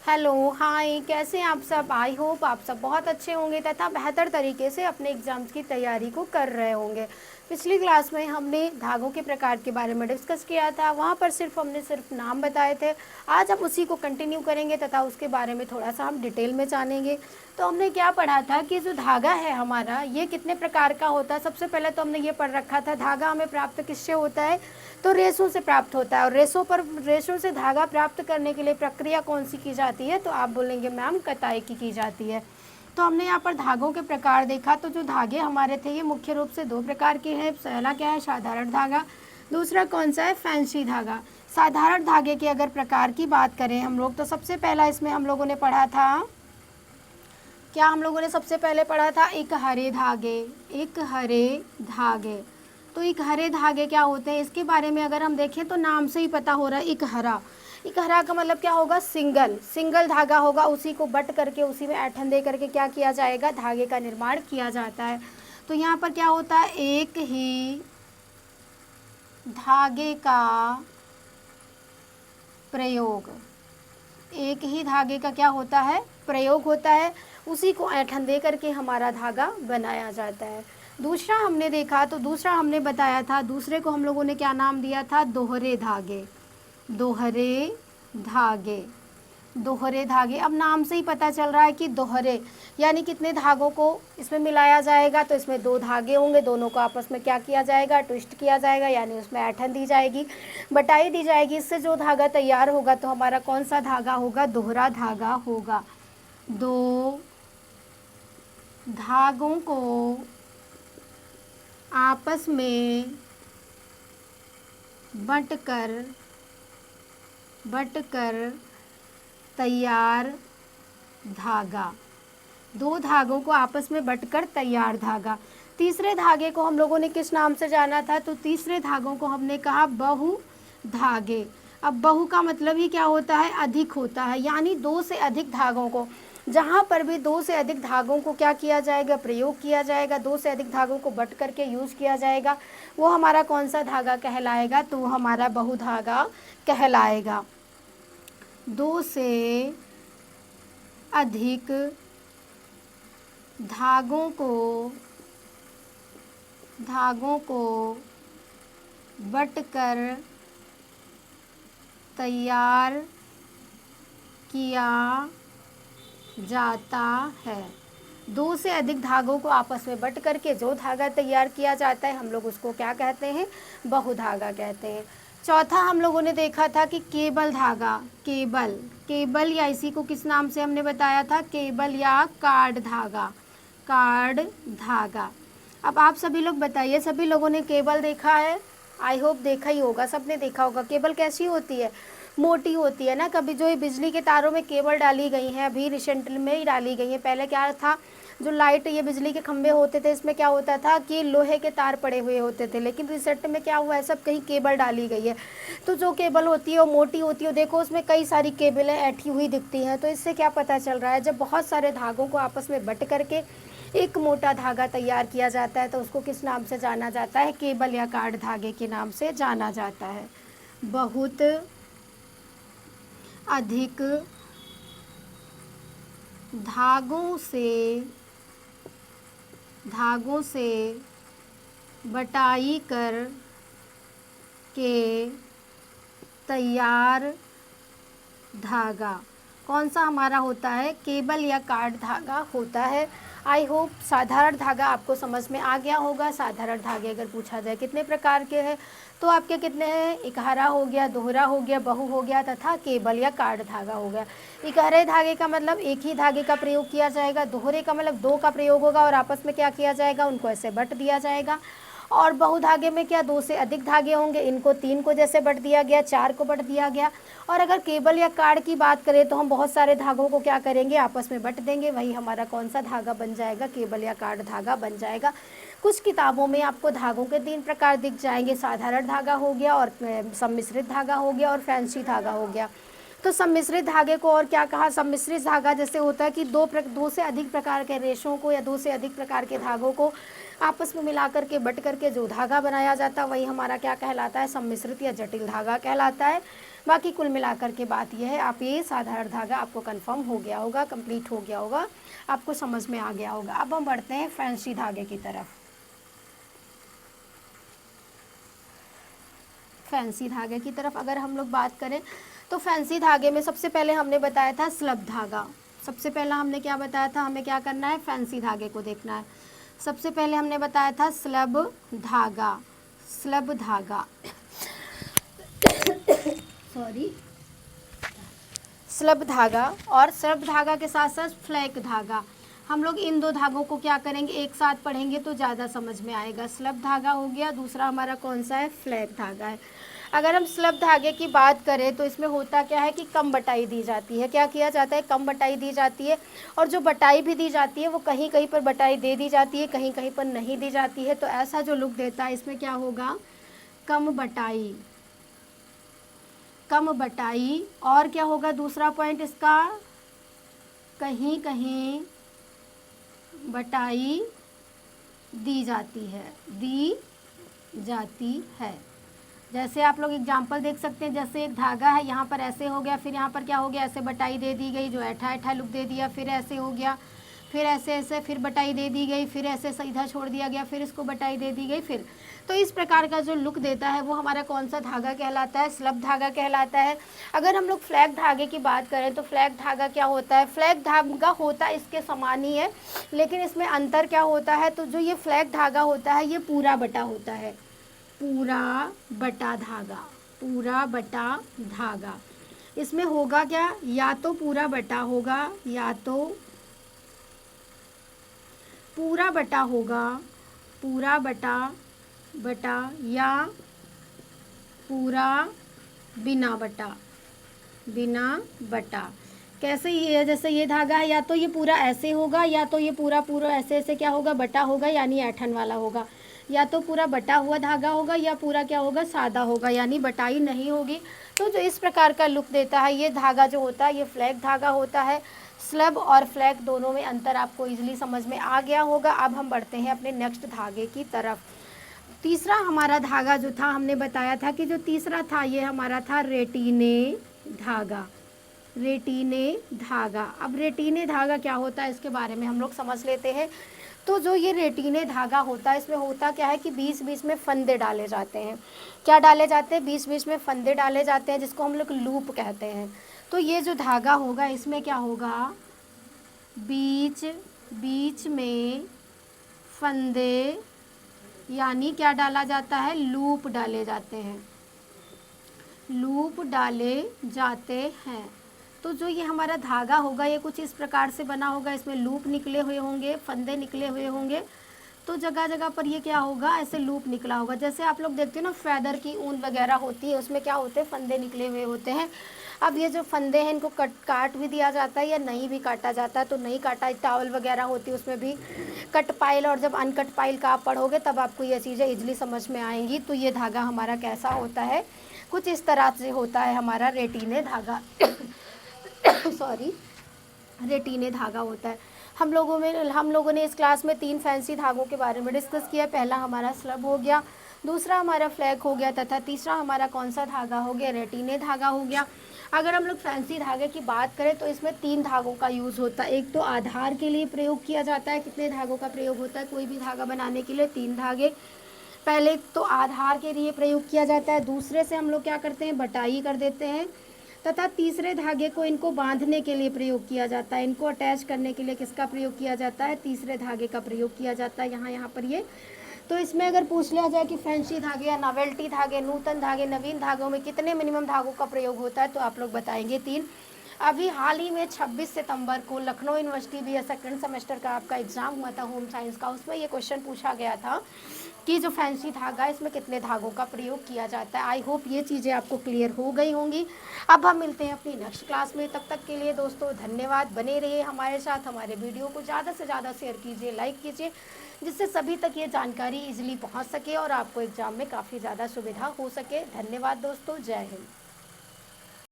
Hello, हाय, कैसे हैं आप सब। आई होप आप सब बहुत अच्छे होंगे तथा बेहतर तरीके से अपने एग्ज़ाम्स की तैयारी को कर रहे होंगे। पिछली क्लास में हमने धागों के प्रकार के बारे में डिस्कस किया था, वहाँ पर हमने सिर्फ नाम बताए थे। आज हम उसी को कंटिन्यू करेंगे तथा उसके बारे में थोड़ा सा हम डिटेल में जानेंगे। तो हमने क्या पढ़ा था कि जो धागा है हमारा, ये कितने प्रकार का होता है। सबसे पहले तो हमने ये पढ़ रखा था, धागा हमें प्राप्त किससे होता है, तो रेशों से प्राप्त होता है। और रेशों से धागा प्राप्त करने के लिए प्रक्रिया कौन सी की जाती है, तो आप बोलेंगे मैम कताई की जाती है। तो हमने यहाँ पर धागों के प्रकार देखा। तो जो धागे हमारे थे ये मुख्य रूप से दो प्रकार के हैं। पहला क्या है, साधारण धागा। दूसरा कौन सा है, फैंसी धागा। साधारण धागे के अगर प्रकार की बात करें हम लोग, तो सबसे पहला इसमें हम लोगों ने पढ़ा था, क्या हम लोगों ने सबसे पहले पढ़ा था, एक हरे धागे। एक हरे धागे, तो एक हरे धागे क्या होते हैं, इसके बारे में अगर हम देखें तो नाम से ही पता हो रहा है। एक हरा, एक हरा का मतलब क्या होगा, सिंगल सिंगल धागा होगा। उसी को बट करके उसी में ऐठन दे करके क्या किया जाएगा, धागे का निर्माण किया जाता है। तो यहाँ पर क्या होता है, एक ही धागे का प्रयोग, एक ही धागे का क्या होता है, प्रयोग होता है। उसी को ऐंठन दे करके हमारा धागा बनाया जाता है। दूसरा हमने देखा, तो दूसरा हमने बताया था, दूसरे को हम लोगों ने क्या नाम दिया था, दोहरे धागे। दोहरे धागे, दोहरे धागे। अब नाम से ही पता चल रहा है कि दोहरे यानी कितने धागों को इसमें मिलाया जाएगा। तो इसमें दो धागे होंगे, दोनों को आपस में क्या किया जाएगा, ट्विस्ट किया जाएगा, यानी उसमें ऐठन दी जाएगी, बटाई दी जाएगी। इससे जो धागा तैयार होगा तो हमारा कौन सा धागा होगा, दोहरा धागा होगा। दो धागों को आपस में बटकर तैयार धागा। दो धागों को आपस में बटकर तैयार धागा। तीसरे धागे को हम लोगों ने किस नाम से जाना था, तो तीसरे धागों को हमने कहा बहु धागे। अब बहु का मतलब ही क्या होता है, अधिक होता है, यानी दो से अधिक धागों को, जहाँ पर भी दो से अधिक धागों को क्या किया जाएगा, प्रयोग किया जाएगा, दो से अधिक धागों को बट करके यूज़ किया जाएगा, वो हमारा कौन सा धागा कहलाएगा, तो वो हमारा बहुधागा कहलाएगा। दो से अधिक धागों को बटकर तैयार किया जाता है। दो से अधिक धागों को आपस में बट करके जो धागा तैयार किया जाता है हम लोग उसको क्या कहते हैं, बहुधागा कहते हैं। चौथा हम लोगों ने देखा था कि केबल धागा। केबल या इसी को किस नाम से हमने बताया था, केबल या कार्ड धागा। कार्ड धागा। अब आप सभी लोग बताइए, सभी लोगों ने केबल देखा है, आई होप देखा ही होगा, सबने देखा होगा। केबल कैसी होती है, मोटी होती है ना। कभी जो ये बिजली के तारों में केबल डाली गई हैं, अभी रिसेंट में ही डाली गई हैं। पहले क्या था, जो लाइट ये बिजली के खंभे होते थे इसमें क्या होता था कि लोहे के तार पड़े हुए होते थे, लेकिन रिसेंट में क्या हुआ है, सब कहीं केबल डाली गई है। तो जो केबल होती है वो मोटी होती है, देखो उसमें कई सारी केबलें ऐठी हुई दिखती हैं। तो इससे क्या पता चल रहा है, जब बहुत सारे धागों को आपस में बट करके एक मोटा धागा तैयार किया जाता है तो उसको किस नाम से जाना जाता है, केबल या कार्ड धागे के नाम से जाना जाता है। बहुत अधिक धागों से बटाई कर के तैयार धागा कौन सा हमारा होता है, केबल या कार्ड धागा होता है। आई होप साधारण धागा आपको समझ में आ गया होगा। साधारण धागे अगर पूछा जाए कितने प्रकार के हैं, तो आपके कितने हैं, एक हरा हो गया, दोहरा हो गया, बहु हो गया तथा केबल या कार्ड धागा हो गया। एक हरे धागे का मतलब एक ही धागे का प्रयोग किया जाएगा, दोहरे का मतलब दो का प्रयोग होगा और आपस में क्या किया जाएगा, उनको ऐसे बट दिया जाएगा। और बहुधागे में क्या, दो से अधिक धागे होंगे, इनको तीन को जैसे बट दिया गया, चार को बट दिया गया। और अगर केबल या कार्ड की बात करें तो हम बहुत सारे धागों को क्या करेंगे, आपस में बट देंगे, वही हमारा कौन सा धागा बन जाएगा, केबल या कार्ड धागा बन जाएगा। कुछ किताबों में आपको धागों के तीन प्रकार दिख जाएंगे, साधारण धागा हो गया और सम्मिश्रित धागा हो गया और फैंसी धागा हो गया। तो सम्मिश्रित धागे को और क्या कहा? सम्मिश्रित धागा जैसे होता है कि दो से अधिक प्रकार के रेशों को या दो से अधिक प्रकार के धागों को आपस में मिला करके बट करके जो धागा बनाया जाता है वही हमारा क्या कहलाता है? सम्मिश्रित या जटिल धागा कहलाता है। बाकी कुल मिलाकर के बात यह है, आप ये साधारण धागा आपको कंफर्म हो गया होगा, कंप्लीट हो गया होगा, आपको समझ में आ गया होगा। अब हम बढ़ते हैं फैंसी धागे की तरफ। फैंसी धागे की तरफ अगर हम लोग बात करें तो फैंसी धागे में सबसे पहले हमने बताया था स्लब धागा। सबसे पहला हमने क्या बताया था? हमें क्या करना है? फैंसी धागे को देखना है। सबसे पहले हमने बताया था स्लब धागा, स्लब धागा सॉरी स्लब धागा, और स्लब धागा के साथ साथ फ्लैक धागा। हम लोग इन दो धागों को क्या करेंगे? एक साथ पढ़ेंगे तो ज़्यादा समझ में आएगा। स्लब धागा हो गया, दूसरा हमारा कौन सा है? फ्लैक धागा है। अगर हम स्लब धागे की बात करें तो इसमें होता क्या है कि कम बटाई दी जाती है। क्या किया जाता है? कम बटाई दी जाती है, और जो बटाई भी दी जाती है वो कहीं कहीं पर बटाई दे दी जाती है, कहीं कहीं पर नहीं दी जाती है। तो ऐसा जो लुक देता है इसमें क्या होगा? कम बटाई, कम बटाई। और क्या होगा दूसरा पॉइंट इसका? कहीं कहीं बटाई दी जाती है, दी जाती है। जैसे आप लोग एग्जाम्पल देख सकते हैं, जैसे एक धागा है, यहाँ पर ऐसे हो गया, फिर यहाँ पर क्या हो गया? ऐसे बटाई दे दी गई, जो ऐठा ऐठा लुक दे दिया, फिर ऐसे हो गया, फिर ऐसे ऐसे, फिर बटाई दे दी गई, फिर ऐसे सीधा छोड़ दिया गया, फिर इसको बटाई दे दी गई, फिर। तो इस प्रकार का जो लुक देता है वो हमारा कौन सा धागा कहलाता है? स्लब धागा कहलाता है। अगर हम लोग फ्लैग धागे की बात करें तो फ्लैग धागा क्या होता है? फ्लैग धागा होता है इसके समान ही है, लेकिन इसमें अंतर क्या होता है? तो जो ये फ्लैग धागा होता है ये पूरा बटा होता है, पूरा बटा धागा, पूरा बटा धागा। इसमें होगा क्या? या तो पूरा बटा होगा, या तो पूरा बटा होगा, पूरा बटा बटा, या पूरा बिना बटा, बिना बटा। कैसे ये? जैसे ये धागा है, या तो ये पूरा ऐसे होगा, या तो ये पूरा पूरा ऐसे ऐसे क्या होगा? बटा होगा, यानी ऐठन वाला होगा। या तो पूरा बटा हुआ धागा होगा, या पूरा क्या होगा? सादा होगा, यानी बटाई नहीं होगी। तो जो इस प्रकार का लुक देता है ये धागा जो होता है ये फ्लैग धागा होता है। स्लब और फ्लैग दोनों में अंतर आपको इजीली समझ में आ गया होगा। अब हम बढ़ते हैं अपने नेक्स्ट धागे की तरफ। तीसरा हमारा धागा जो था, हमने बताया था कि जो तीसरा था ये हमारा था रेटीने धागा, रेटीने धागा। अब रेटीने धागा क्या होता है इसके बारे में हम लोग समझ लेते हैं। तो जो ये रेटीने धागा होता है इसमें होता क्या है कि बीच बीच में फंदे डाले जाते हैं। क्या डाले जाते हैं? बीच बीच में फंदे डाले जाते हैं, जिसको हम लोग लूप कहते हैं। तो ये जो धागा होगा इसमें क्या होगा? बीच बीच में फंदे, यानी क्या डाला जाता है? लूप डाले जाते हैं, लूप डाले जाते हैं। तो जो ये हमारा धागा होगा ये कुछ इस प्रकार से बना होगा, इसमें लूप निकले हुए होंगे, फंदे निकले हुए होंगे। तो जगह जगह पर ये क्या होगा? ऐसे लूप निकला होगा। जैसे आप लोग देखते हो ना फैदर की ऊन वगैरह होती है, उसमें क्या होते हैं? फंदे निकले हुए होते हैं। अब ये जो फंदे हैं इनको काट भी दिया जाता है या नहीं भी काटा जाता है। तो नहीं काटा, टावल वगैरह होती है उसमें भी कट पाइल, और जब अनकट पाइल का आप पढ़ोगे तब आपको ये चीज़ें इजली समझ में आएंगी। तो ये धागा हमारा कैसा होता है? कुछ इस तरह से होता है हमारा रेटीने धागा सॉरी, रेटीने धागा होता है। हम लोगों ने इस क्लास में 3 फैंसी धागों के बारे में डिस्कस किया। पहला हमारा स्लब हो गया, दूसरा हमारा फ्लैग हो गया, तथा तीसरा हमारा कौन सा धागा हो गया? रेटीने धागा हो गया। अगर हम लोग फैंसी धागे की बात करें तो इसमें 3 धागों का यूज़ होता है। एक तो आधार के लिए प्रयोग किया जाता है। कितने धागों का प्रयोग होता है कोई भी धागा बनाने के लिए? 3 धागे। पहले तो आधार के लिए प्रयोग किया जाता है, दूसरे से हम लोग क्या करते हैं? बटाई कर देते हैं, तथा तीसरे धागे को इनको बांधने के लिए प्रयोग किया जाता है। इनको अटैच करने के लिए किसका प्रयोग किया जाता है? तीसरे धागे का प्रयोग किया जाता है। यहाँ पर ये तो इसमें अगर पूछ लिया जाए कि फैंसी धागे या नॉवेल्टी धागे, नूतन धागे, नवीन धागों में कितने मिनिमम धागों का प्रयोग होता है, तो आप लोग बताएंगे 3। अभी हाल ही में 26 सितंबर को लखनऊ यूनिवर्सिटी भी सेकंड सेमेस्टर का आपका एग्जाम हुआ था होम साइंस का, उसमें ये क्वेश्चन पूछा गया था कि जो फैंसी धागा है इसमें कितने धागों का प्रयोग किया जाता है। आई होप ये चीज़ें आपको क्लियर हो गई होंगी। अब हम मिलते हैं अपनी नेक्स्ट क्लास में, तब तक के लिए दोस्तों धन्यवाद। बने रहिए हमारे साथ, हमारे वीडियो को ज़्यादा से ज़्यादा शेयर कीजिए, लाइक कीजिए, जिससे सभी तक ये जानकारी इजीली पहुंच सके और आपको एग्ज़ाम में काफ़ी ज़्यादा सुविधा हो सके। धन्यवाद दोस्तों, जय हिंद।